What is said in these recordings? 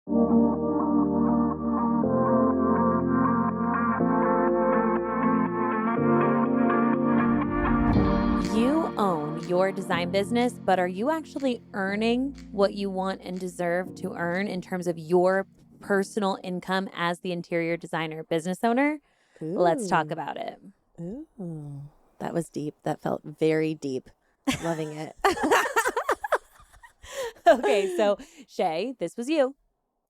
You own your design business, but are you actually earning what you want and deserve to earn in terms of your personal income as the interior designer business owner? Let's talk Ooh. about it. Ooh. That was deep. That felt very deep. Loving it. Okay, so Shay, this was you.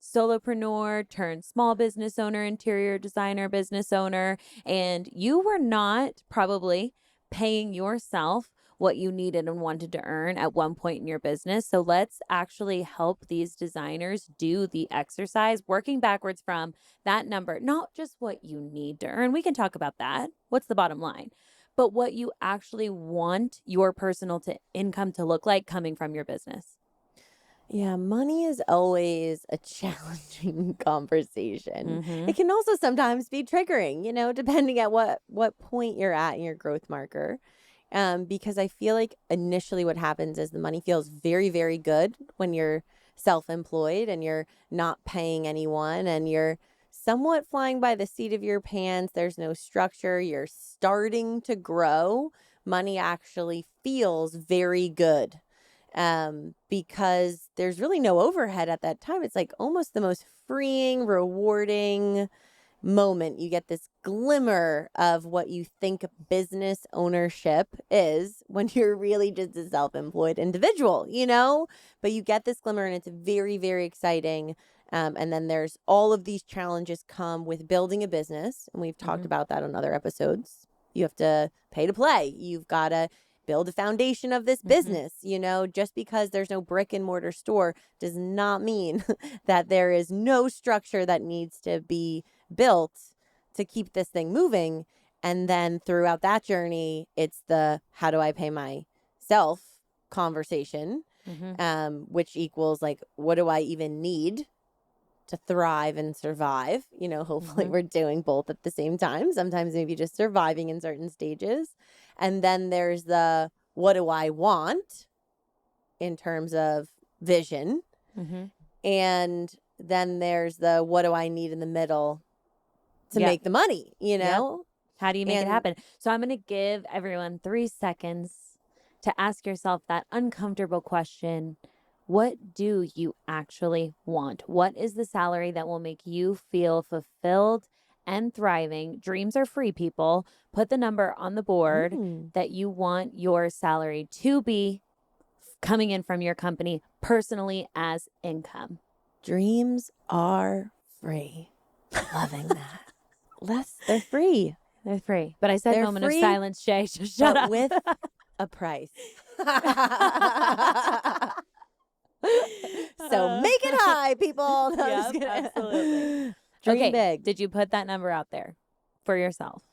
Solopreneur turned small business owner, interior designer, business owner, and you were not probably paying yourself what you needed and wanted to earn at one point in your business. So let's actually help these designers do the exercise, working backwards from that number, not just what you need to earn. We can talk about that. What's the bottom line? But what you actually want your personal income to look like coming from your business. Yeah, money is always a challenging conversation. Mm-hmm. It can also sometimes be triggering, depending at what point you're at in your growth marker. Because I feel like initially what happens is the money feels very, very good when you're self-employed and you're not paying anyone and you're somewhat flying by the seat of your pants. There's no structure. You're starting to grow. Money actually feels very good because there's really no overhead at that time. It's like almost the most freeing, rewarding moment. You get this glimmer of what you think business ownership is when you're really just a self-employed individual, but you get this glimmer and it's very, very exciting. And then there's all of these challenges come with building a business. And we've talked about that on other episodes. You have to pay to play. You've got to build a foundation of this business. Just because there's no brick and mortar store does not mean that there is no structure that needs to be built to keep this thing moving. And then throughout that journey, it's the how do I pay myself conversation, which equals like, what do I even need to thrive and survive? Hopefully we're doing both at the same time. Sometimes maybe just surviving in certain stages. And then there's the what do I want in terms of vision. And then there's the what do I need in the middle to make the money, How do you make it happen? So I'm going to give everyone 3 seconds to ask yourself that uncomfortable question. What do you actually want? What is the salary that will make you feel fulfilled and thriving? Dreams are free, people. Put the number on the board that you want your salary to be coming in from your company personally as income. Dreams are free. Loving that. They're free. They're free. But I said They're moment free, of silence, Shay. Just shut up. with a price. So make it high, people. No, Yep, absolutely. Dream big. Did you put that number out there for yourself?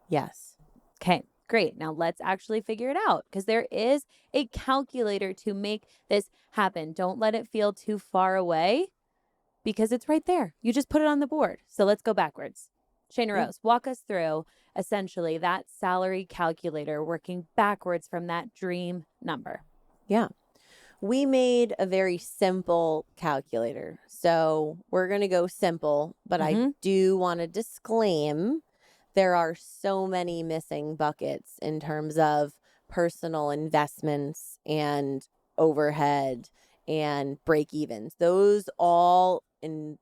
Yes. Okay, great. Now let's actually figure it out because there is a calculator to make this happen. Don't let it feel too far away because it's right there. You just put it on the board. So let's go backwards. Shayna Rose, walk us through essentially that salary calculator working backwards from that dream number. Yeah. We made a very simple calculator. So we're going to go simple, but I do want to disclaim there are so many missing buckets in terms of personal investments and overhead and break evens. Those all in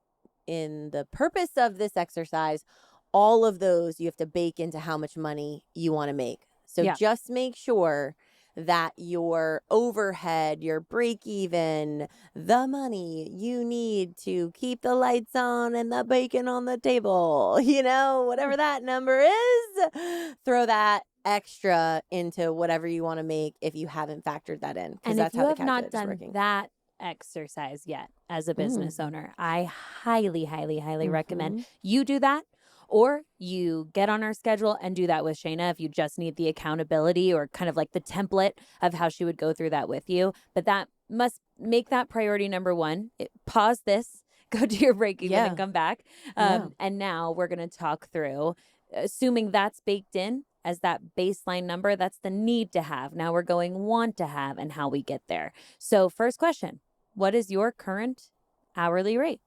the purpose of this exercise, all of those you have to bake into how much money you want to make. So just make sure that your overhead, your break even, the money you need to keep the lights on and the bacon on the table, whatever that number is, throw that extra into whatever you want to make if you haven't factored that in. And if you have not done that exercise yet as a business owner, I highly, highly, highly recommend you do that. Or you get on our schedule and do that with Shayna if you just need the accountability or kind of like the template of how she would go through that with you. But that must make that priority number one. Pause this, go do your break even and come back. And now we're going to talk through, assuming that's baked in as that baseline number, that's the need to have. Now we're going want to have and how we get there. So first question, what is your current hourly rate.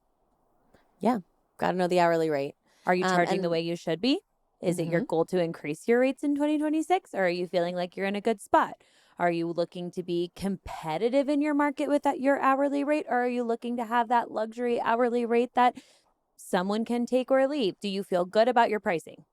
Yeah. Got to know the hourly rate. Are you charging the And way you should be? Is it your mhm. goal to increase your rates in 2026? Or are you feeling like you're in a good spot? Are you looking to be competitive in your market with your hourly rate? Or are you looking to have that luxury hourly rate that someone can take or leave? Do you feel good about your pricing?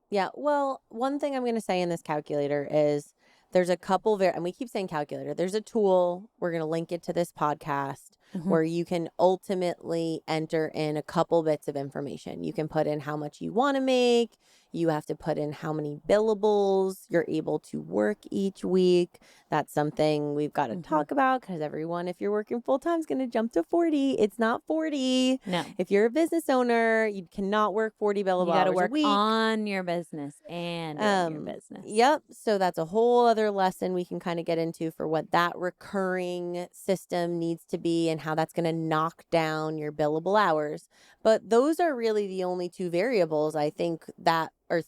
Yeah. Well, one thing I'm going to say in this calculator is there's a couple and we keep saying calculator. There's a tool. We're going to link it to this podcast Mhm. where you can ultimately enter in a couple bits of information. You can put in how much you want to make. You have to put in how many billables you're able to work each week. That's something we've got to Mhm. talk about because everyone, if you're working full time, is going to jump to 40. It's not 40. No. If you're a business owner, you cannot work 40 You billable got to hours a work week. on your business and in your business. Yep. So that's a whole other lesson we can kind of get into for what that recurring system needs to be and how that's going to knock down your billable hours. But those are really the only two variables, I think, that are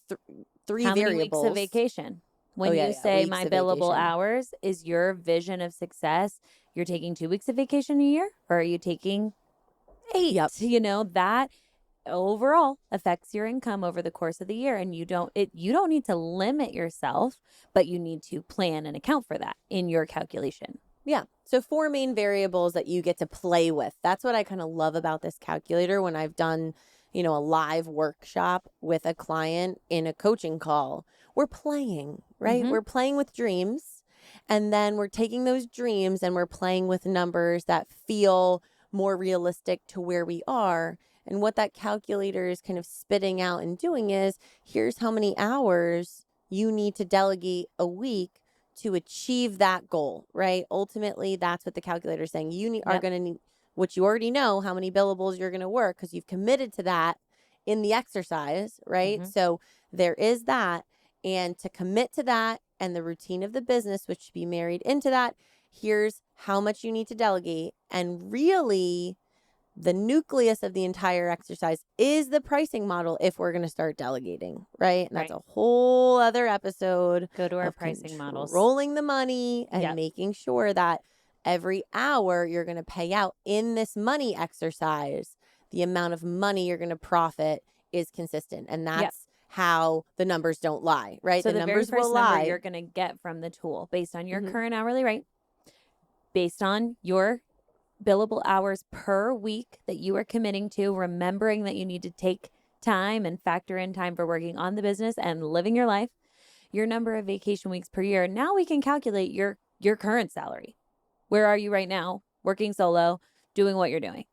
three How many weeks of variables. vacation? Oh, When yeah, you yeah. say Weeks my of billable vacation. hours is your vision of success, you're taking 2 weeks of vacation a year, or are you taking 8? Yep. That overall affects your income over the course of the year, and you don't need to limit yourself, but you need to plan and account for that in your calculation. Yeah. So 4 main variables that you get to play with. That's what I kind of love about this calculator when I've done, a live workshop with a client in a coaching call. We're playing, right? Mhm. We're playing with dreams. And then we're taking those dreams and we're playing with numbers that feel more realistic to where we are. And what that calculator is kind of spitting out and doing is here's how many hours you need to delegate a week to achieve that goal, right? Ultimately, that's what the calculator is saying. Are Yep. going to need, which you already know how many billables you're going to work because you've committed to that in the exercise, right? Mhm. So there is that. And to commit to that and the routine of the business, which should be married into that, here's how much you need to delegate. And really, the nucleus of the entire exercise is the pricing model if we're going to start delegating, right? And that's Right. a whole other episode Go to our of pricing models. controlling the money and Yep. making sure that every hour you're going to pay out in this money exercise, the amount of money you're going to profit is consistent. And Yep. that's how the numbers don't lie, right? So The the very numbers will first number lie. you're going to get from the tool based on your Mhm. current hourly rate, based on your billable hours per week that you are committing to, remembering that you need to take time and factor in time for working on the business and living your life, your number of vacation weeks per year. Now we can calculate your current salary. Where are you right now? Working solo, doing what you're doing.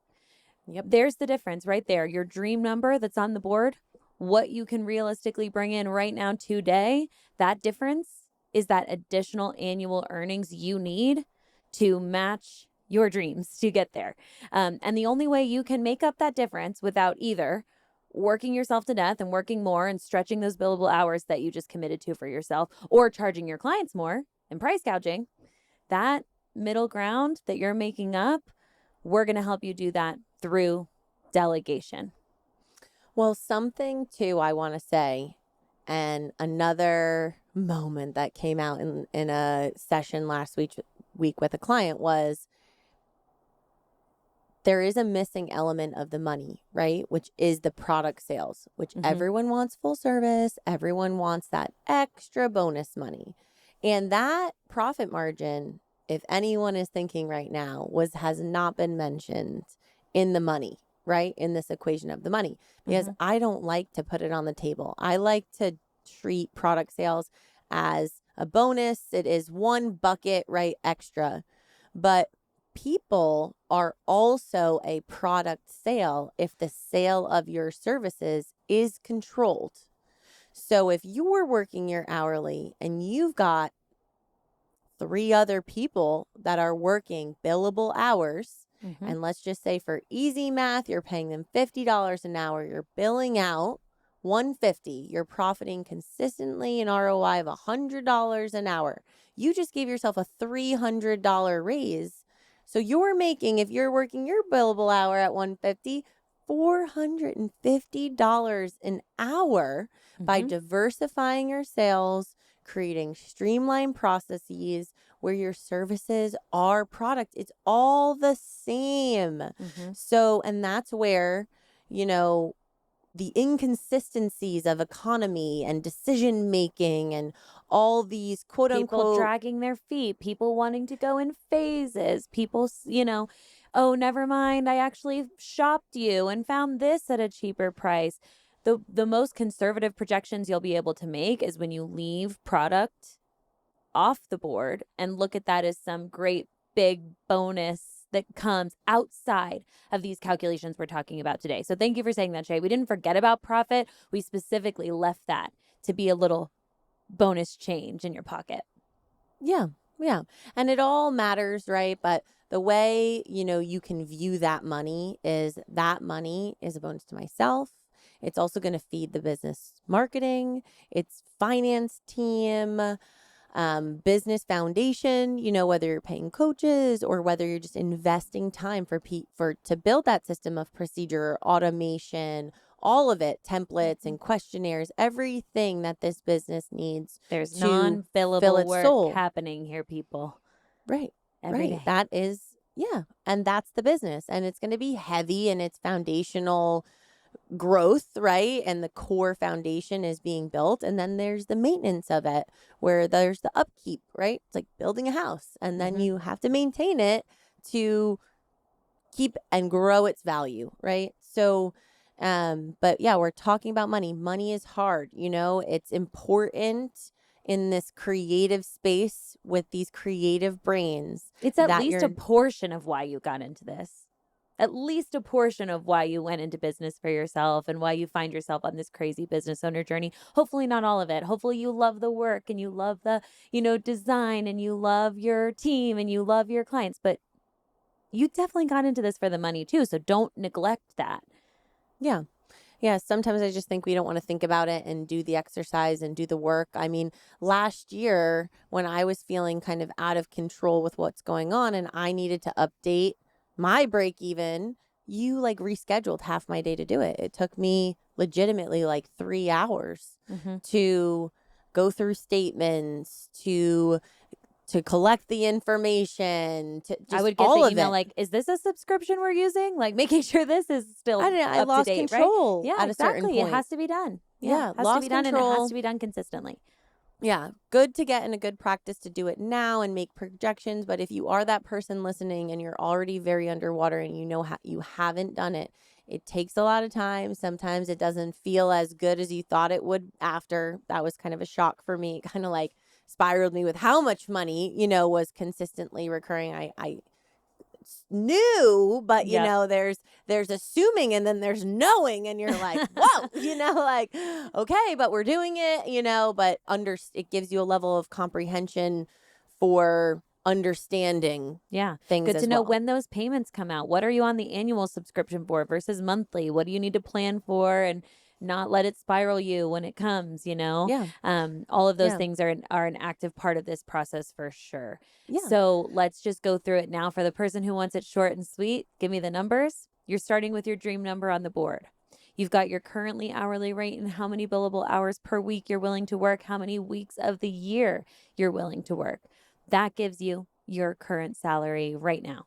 Yep. There's the difference right there. Your dream number that's on the board, what you can realistically bring in right now today, that difference is that additional annual earnings you need to match your dreams to get there. And the only way you can make up that difference without either working yourself to death and working more and stretching those billable hours that you just committed to for yourself or charging your clients more and price gouging, that middle ground that you're making up, we're going to help you do that through delegation. Well, something too I want to say, and another moment that came out in a session last week with a client was there is a missing element of the money, right? Which is the product sales, which everyone wants full service. Everyone wants that extra bonus money. And that profit margin, if anyone is thinking right now, has not been mentioned in the money, right? In this equation of the money, because I don't like to put it on the table. I like to treat product sales as a bonus. It is one bucket, right? Extra. But people are also a product sale if the sale of your services is controlled. So if you're working your hourly and you've got 3 other people that are working billable hours, and let's just say for easy math, you're paying them $50 an hour, you're billing out $150, you're profiting consistently an ROI of $100 an hour. You just gave yourself a $300 raise. So you're making, if you're working your billable hour at $150, $450 an hour by diversifying your sales, creating streamlined processes where your services are product. It's all the same. Mm-hmm. So, and that's where, you know, the inconsistencies of economy and decision making and all these quote People unquote, dragging their feet, people wanting to go in phases, people, oh, never mind, I actually shopped you and found this at a cheaper price. The most conservative projections you'll be able to make is when you leave product off the board and look at that as some great big bonus that comes outside of these calculations we're talking about today. So thank you for saying that, Shay. We didn't forget about profit. We specifically left that to be a little bonus change in your pocket. yeah, yeah. And it all matters, right? But the way, you know, you can view that money is a bonus to myself. It's also going to feed the business marketing, its finance team, business foundation, you know, whether you're paying coaches or whether you're just investing time to build that system of procedure, automation, all of it, templates and questionnaires, everything that this business needs. There's to fill non-billable its work soul. happening here, people. Right. Every right. day. That is, yeah. And that's the business. And it's going to be heavy in its foundational growth, right? And the core foundation is being built. And then there's the maintenance of it, where there's the upkeep, right? It's like building a house. And then you have to maintain it to keep and grow its value, right? So, but yeah, we're talking about money. Money is hard, you know, it's important in this creative space with these creative brains. It's at least a portion of why you got into this. At least a portion of why you went into business for yourself and why you find yourself on this crazy business owner journey. Hopefully not all of it. Hopefully you love the work and you love the, design and you love your team and you love your clients, but you definitely got into this for the money too. So don't neglect that. Yeah. Yeah. Sometimes I just think we don't want to think about it and do the exercise and do the work. I mean, last year when I was feeling kind of out of control with what's going on and I needed to update my break even, you like rescheduled half my day to do it. It took me legitimately like 3 hours to go through statements, to collect the information, to just I would get all the of email it. like, is this a subscription we're using? Like making sure this is still I up lost to date, control right? Yeah, at a certain exactly. point. It has to be done. Yeah, it has to lost be done and it control. has to be done consistently. Yeah, good to get in a good practice to do it now and make projections. But if you are that person listening and you're already very underwater and you know you haven't done it, it takes a lot of time. Sometimes it doesn't feel as good as you thought it would after. That was kind of a shock for me. It kind of like spiraled me with how much money, was consistently recurring. I knew, but there's assuming and then there's knowing, and you're like, whoa, like, okay, but we're doing it, but it gives you a level of comprehension for understanding things. Good as to know well. when those payments come out. What are you on the annual subscription for versus monthly? What do you need to plan for and not let it spiral you when it comes, Yeah. All of those things are an active part of this process for sure. Yeah. So let's just go through it now. For the person who wants it short and sweet, give me the numbers. You're starting with your dream number on the board. You've got your currently hourly rate and how many billable hours per week you're willing to work, how many weeks of the year you're willing to work. That gives you your current salary right now.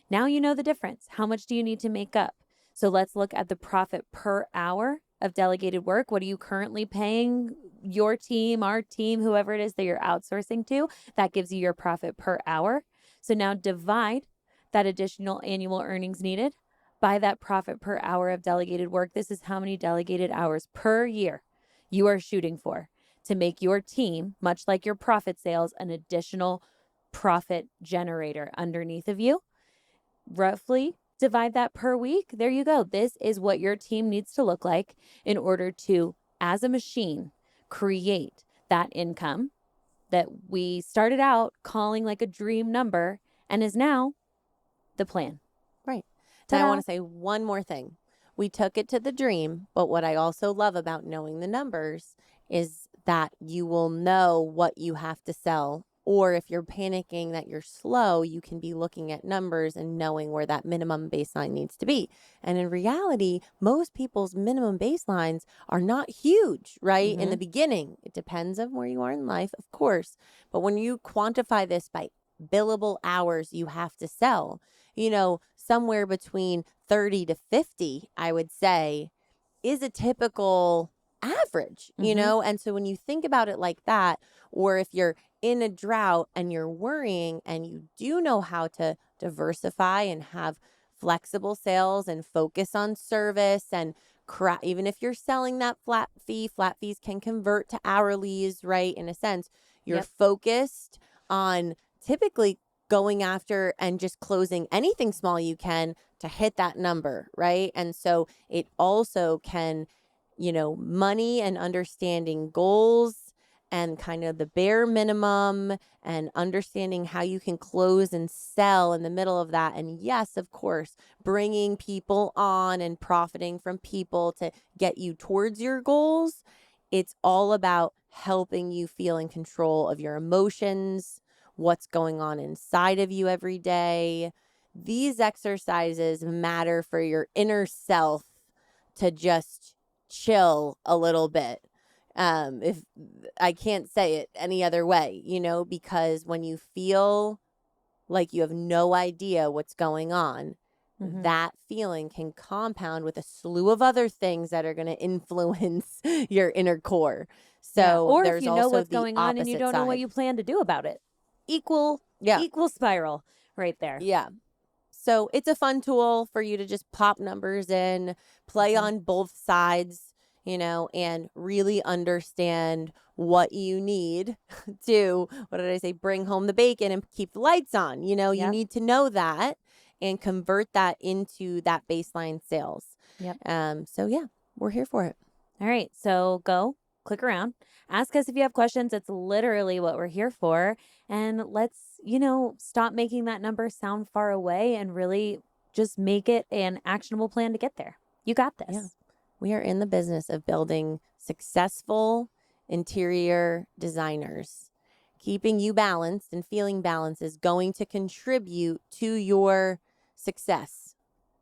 Now you know the difference. How much do you need to make up? So let's look at the profit per hour of delegated work. What are you currently paying your team, our team, whoever it is that you're outsourcing to? That gives you your profit per hour. So now divide that additional annual earnings needed by that profit per hour of delegated work. This is how many delegated hours per year you are shooting for to make your team, much like your profit sales, an additional profit generator underneath of you. Roughly divide that per week. There you go. This is what your team needs to look like in order to, as a machine, create that income that we started out calling like a dream number and is now the plan. Right. And I want to say one more thing. We took it to the dream, but what I also love about knowing the numbers is that you will know what you have to sell. Or if you're panicking that you're slow, you can be looking at numbers and knowing where that minimum baseline needs to be. And in reality, most people's minimum baselines are not huge, right? In the beginning, it depends on where you are in life, of course. But when you quantify this by billable hours you have to sell. Somewhere between 30 to 50, I would say, is a typical average, And so when you think about it like that, or if you're in a drought and you're worrying and you do know how to diversify and have flexible sales and focus on service and even if you're selling that flat fees can convert to hourlies, right? In a sense, you're focused on typically going after and just closing anything small you can to hit that number, right? And so it also can, money and understanding goals and kind of the bare minimum and understanding how you can close and sell in the middle of that. And yes, of course, bringing people on and profiting from people to get you towards your goals. It's all about helping you feel in control of your emotions, what's going on inside of you every day. These exercises matter for your inner self to just chill a little bit. If I can't say it any other way, because when you feel like you have no idea what's going on, that feeling can compound with a slew of other things that are going to influence your inner core. So or there's if you know also what's the going on and you don't know what side. you plan to do about it. Equal spiral right there. Yeah. So it's a fun tool for you to just pop numbers in, play on both sides, and really understand what you need to, bring home the bacon and keep the lights on. You need to know that and convert that into that baseline sales. So yeah, we're here for it. All right. So go click around, ask us if you have questions. It's literally what we're here for. And let's, stop making that number sound far away and really just make it an actionable plan to get there. You got this. Yeah. We are in the business of building successful interior designers. Keeping you balanced and feeling balanced is going to contribute to your success.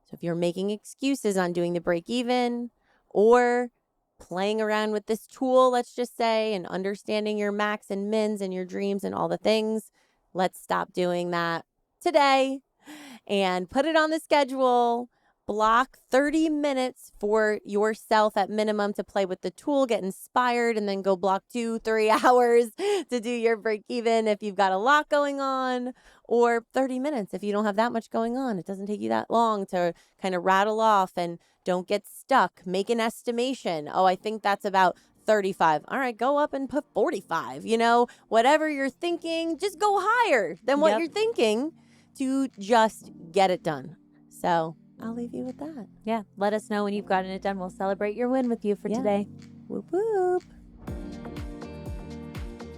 So if you're making excuses on doing the break even or playing around with this tool, let's just say, and understanding your max and mins and your dreams and all the things, let's stop doing that today and put it on the schedule. Block 30 minutes for yourself at minimum to play with the tool, get inspired, and then go block 2-3 hours to do your break even if you've got a lot going on, or 30 minutes if you don't have that much going on. It doesn't take you that long to kind of rattle off and don't get stuck. Make an estimation. Oh, I think that's about 35. All right, go up and put 45. Whatever you're thinking, just go higher than what you're thinking to just get it done. So I'll leave you with that. Yeah. Let us know when you've gotten it done. We'll celebrate your win with you for today. Whoop, whoop.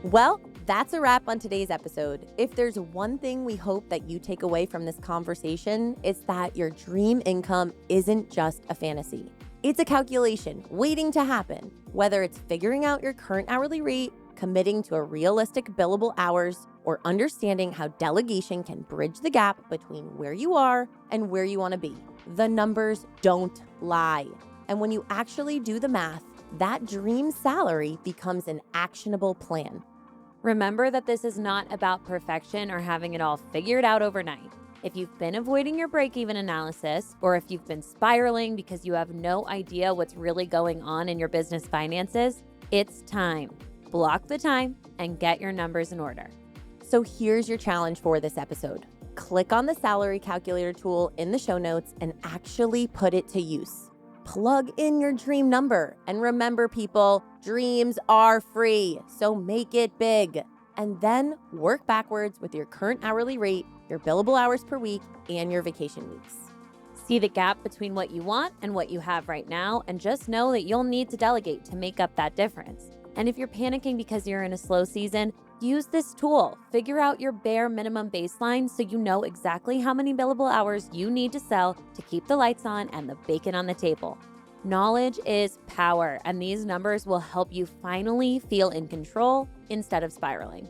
Well, that's a wrap on today's episode. If there's one thing we hope that you take away from this conversation, it's that your dream income isn't just a fantasy. It's a calculation waiting to happen, whether it's figuring out your current hourly rate, committing to a realistic billable hours, or understanding how delegation can bridge the gap between where you are and where you want to be. The numbers don't lie. And when you actually do the math, that dream salary becomes an actionable plan. Remember that this is not about perfection or having it all figured out overnight. If you've been avoiding your break-even analysis, or if you've been spiraling because you have no idea what's really going on in your business finances, it's time. Block the time and get your numbers in order. So here's your challenge for this episode. Click on the salary calculator tool in the show notes and actually put it to use. Plug in your dream number. And remember, people, dreams are free, so make it big. And then work backwards with your current hourly rate, your billable hours per week, and your vacation weeks. See the gap between what you want and what you have right now, and just know that you'll need to delegate to make up that difference. And if you're panicking because you're in a slow season, use this tool. Figure out your bare minimum baseline so you know exactly how many billable hours you need to sell to keep the lights on and the bacon on the table. Knowledge is power, and these numbers will help you finally feel in control instead of spiraling.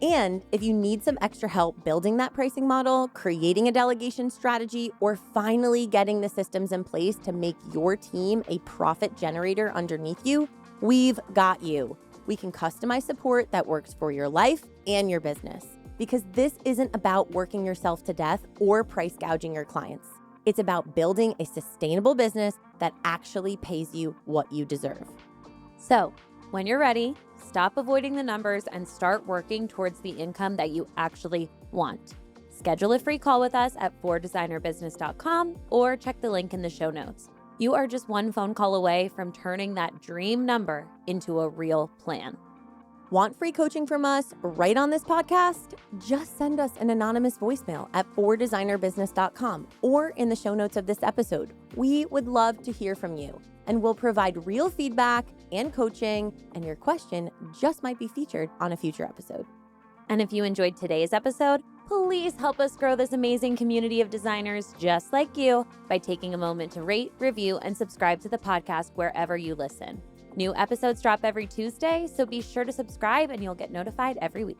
And if you need some extra help building that pricing model, creating a delegation strategy, or finally getting the systems in place to make your team a profit generator underneath you, we've got you. We can customize support that works for your life and your business. because this isn't about working yourself to death or price gouging your clients. It's about building a sustainable business that actually pays you what you deserve. So, when you're ready, stop avoiding the numbers and start working towards the income that you actually want. Schedule a free call with us at fordesignerbusiness.com or check the link in the show notes. You are just one phone call away from turning that dream number into a real plan. Want free coaching from us right on this podcast? Just send us an anonymous voicemail at fordesignerbusiness.com or in the show notes of this episode. We would love to hear from you, and we'll provide real feedback and coaching, and your question just might be featured on a future episode. And if you enjoyed today's episode, please help us grow this amazing community of designers just like you by taking a moment to rate, review, and subscribe to the podcast wherever you listen. New episodes drop every Tuesday, so be sure to subscribe and you'll get notified every week.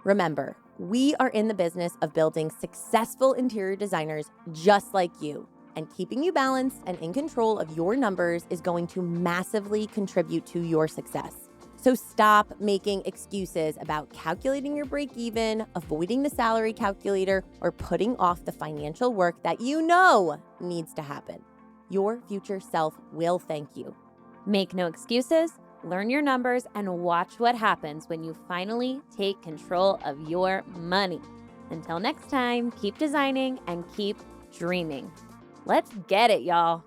Remember, we are in the business of building successful interior designers just like you, and keeping you balanced and in control of your numbers is going to massively contribute to your success. So stop making excuses about calculating your break even, avoiding the salary calculator, or putting off the financial work that you know needs to happen. Your future self will thank you. Make no excuses, learn your numbers, and watch what happens when you finally take control of your money. Until next time, keep designing and keep dreaming. Let's get it, y'all.